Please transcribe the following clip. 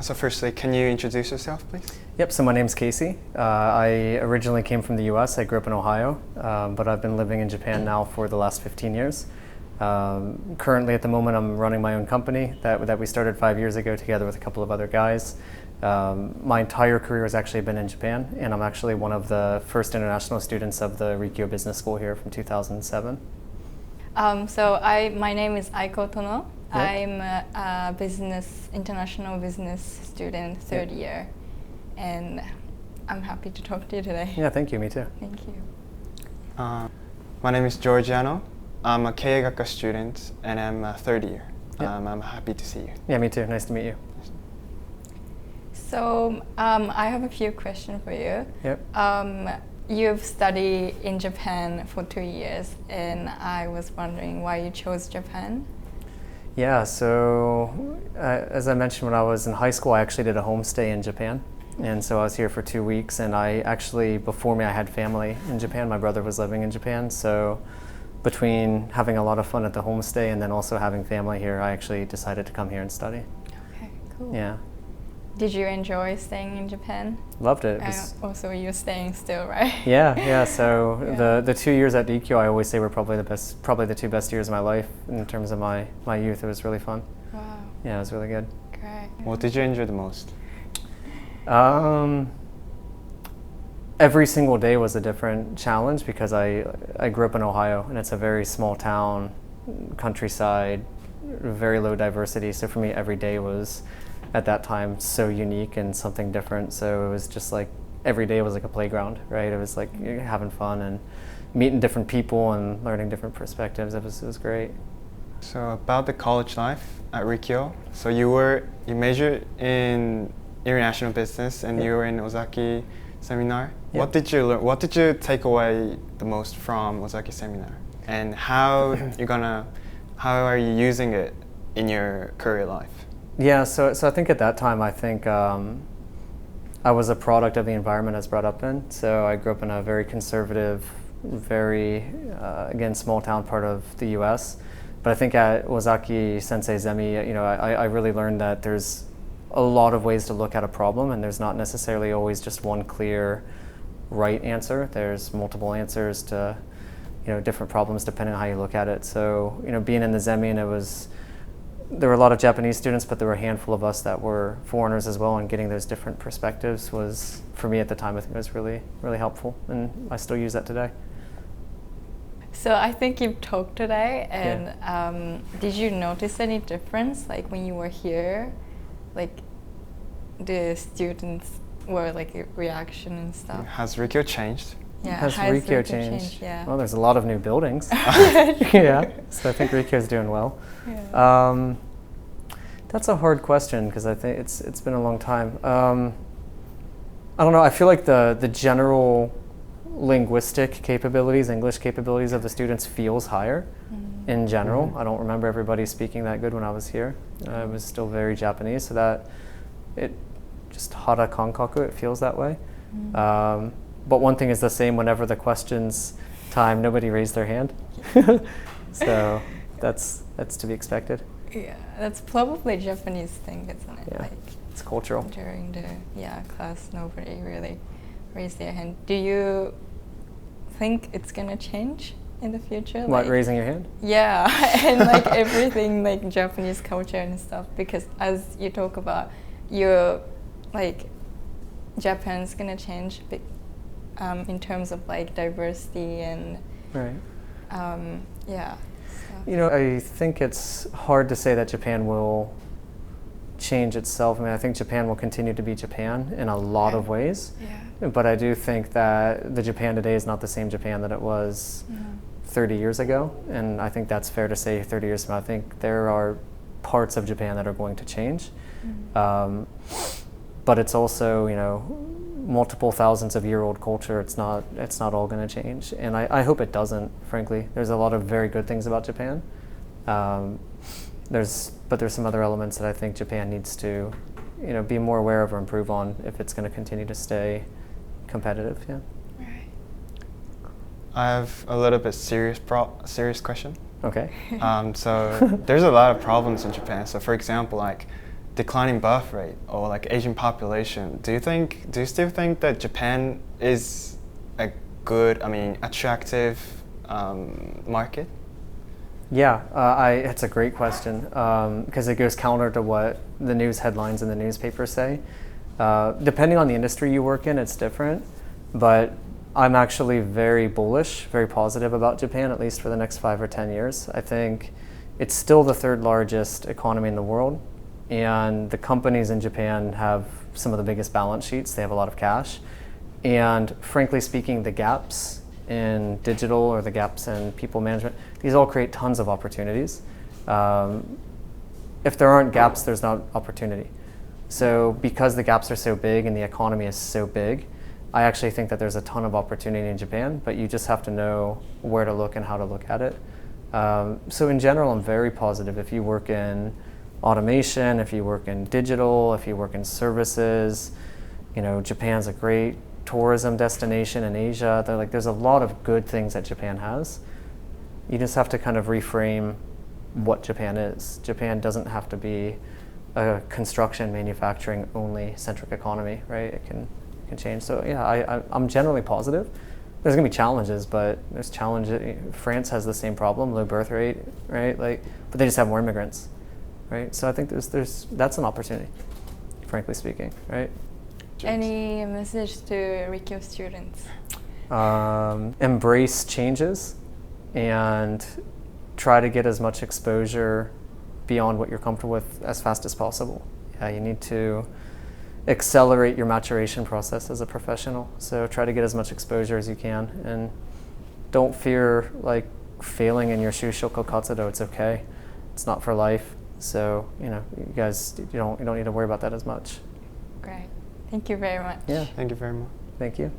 So firstly, can you introduce yourself, please? Yep, so my name's Casey. I originally came from the US. I grew up in Ohio, but I've been living in Japan now for the last 15 years. Currently, at the moment, I'm running my own company that we started 5 years ago together with a couple of other guys. My entire career has actually been in Japan, and I'm actually one of the first international students of the Rikyo Business School here from 2007. My name is Aiko Tono. Yep. I'm a international business student, third year, and I'm happy to talk to you today. Yeah, thank you. Me too. Thank you. My name is Giorgiano. I'm a Keigaka student, and I'm a third year. Yep. I'm happy to see you. Yeah, me too. Nice to meet you. So I have a few questions for you. Yep. You've studied in Japan for 2 years, and I was wondering why you chose Japan. Yeah, so as I mentioned, when I was in high school, I actually did a homestay in Japan. And so I was here for 2 weeks, and I actually, before me, I had family in Japan. My brother was living in Japan, so between having a lot of fun at the homestay and then also having family here, I actually decided to come here and study. Okay, cool. Yeah. Did you enjoy staying in Japan? Loved it. Also, you're staying still, right? Yeah. So Yeah. the 2 years at Rikyo, I always say were probably the 2 best years of my life in terms of my youth. It was really fun. Wow. Yeah, it was really good. Great. What did you enjoy the most? Every single day was a different challenge because I grew up in Ohio, and it's a very small town, countryside, very low diversity. So for me, every day was, at that time, so unique and something different. So it was just like every day was like a playground, right? It was like having fun and meeting different people and learning different perspectives. It was great. So about the college life at Rikyo. So you majored in international business, and you were in Wasaki seminar. Yep. What did you learn? What did you take away the most from Wasaki seminar? And how are you using it in your career life? Yeah, so I think at that time, I was a product of the environment I was brought up in. So I grew up in a very conservative, very, again, small town part of the US. But I think at Wasaki Sensei Zemi, I really learned that there's a lot of ways to look at a problem, and there's not necessarily always just one clear right answer. There's multiple answers to, different problems depending on how you look at it. So, being in the Zemi, and there were a lot of Japanese students, but there were a handful of us that were foreigners as well, and getting those different perspectives was, for me at the time, I think it was really, really helpful, and I still use that today. So I think you've talked today, and did you notice any difference, like when you were here, like the students were like a reaction and stuff? Has Rikyo changed? Yeah, Has Rikyo changed? Yeah. Well, there's a lot of new buildings. Yeah, so I think Rikyo's doing well. Yeah. That's a hard question because I think it's been a long time. I don't know. I feel like the general linguistic capabilities, English capabilities of the students feels higher in general. I don't remember everybody speaking that good when I was here. It was still very Japanese, so that it just hara kankaku, it feels that way. But one thing is the same whenever the questions time, nobody raised their hand. So that's to be expected. Yeah, that's probably a Japanese thing, isn't it? Yeah, Like it's cultural. during the class, nobody really raised their hand. Do you think it's gonna change in the future? What, like, raising your hand? Yeah, and like everything like Japanese culture and stuff, because as you talk about, you're like Japan's gonna change in terms of like diversity and Right. yeah. I think it's hard to say that Japan will change itself. I mean, I think Japan will continue to be Japan in a lot of ways. Yeah. But I do think that the Japan today is not the same Japan that it was 30 years ago. And I think that's fair to say 30 years from now. I think there are parts of Japan that are going to change. But it's also, multiple thousands of year old culture. It's not all going to change. And I hope it doesn't, frankly. There's a lot of very good things about Japan. There's some other elements that I think Japan needs to, be more aware of or improve on if it's going to continue to stay competitive. Yeah. Right. I have a little bit serious question. Okay. So there's a lot of problems in Japan. So for example, like declining birth rate or like aging population, do you still think that Japan is a good, attractive market? Yeah, it's a great question because it goes counter to what the news headlines in the newspaper say. Depending on the industry you work in, it's different, but I'm actually very bullish, very positive about Japan, at least for the next 5 or 10 years. I think it's still the third largest economy in the world, and the companies in Japan have some of the biggest balance sheets. They have a lot of cash, and frankly speaking, the gaps in digital or the gaps in people management, these all create tons of opportunities. If there aren't gaps, there's not opportunity. So because the gaps are so big and the economy is so big, I actually think that there's a ton of opportunity in Japan, but you just have to know where to look and how to look at it. So in general, I'm very positive. If you work in automation, if you work in digital, if you work in services, Japan's a great tourism destination in Asia. There's a lot of good things that Japan has. You just have to kind of reframe what Japan is. Japan doesn't have to be a construction, manufacturing only centric economy, right? It can change. So yeah, I'm generally positive. There's gonna be challenges, but there's challenges. France has the same problem, low birth rate, right? But they just have more immigrants, right? So I think that's an opportunity, frankly speaking, right? Any message to Rikyo students? Embrace changes and try to get as much exposure beyond what you're comfortable with as fast as possible. You need to accelerate your maturation process as a professional. So try to get as much exposure as you can, and don't fear failing in your shushoko katsudo. It's okay. It's not for life. So you guys, you don't need to worry about that as much. Great. Thank you very much. Yeah. Thank you very much. Thank you.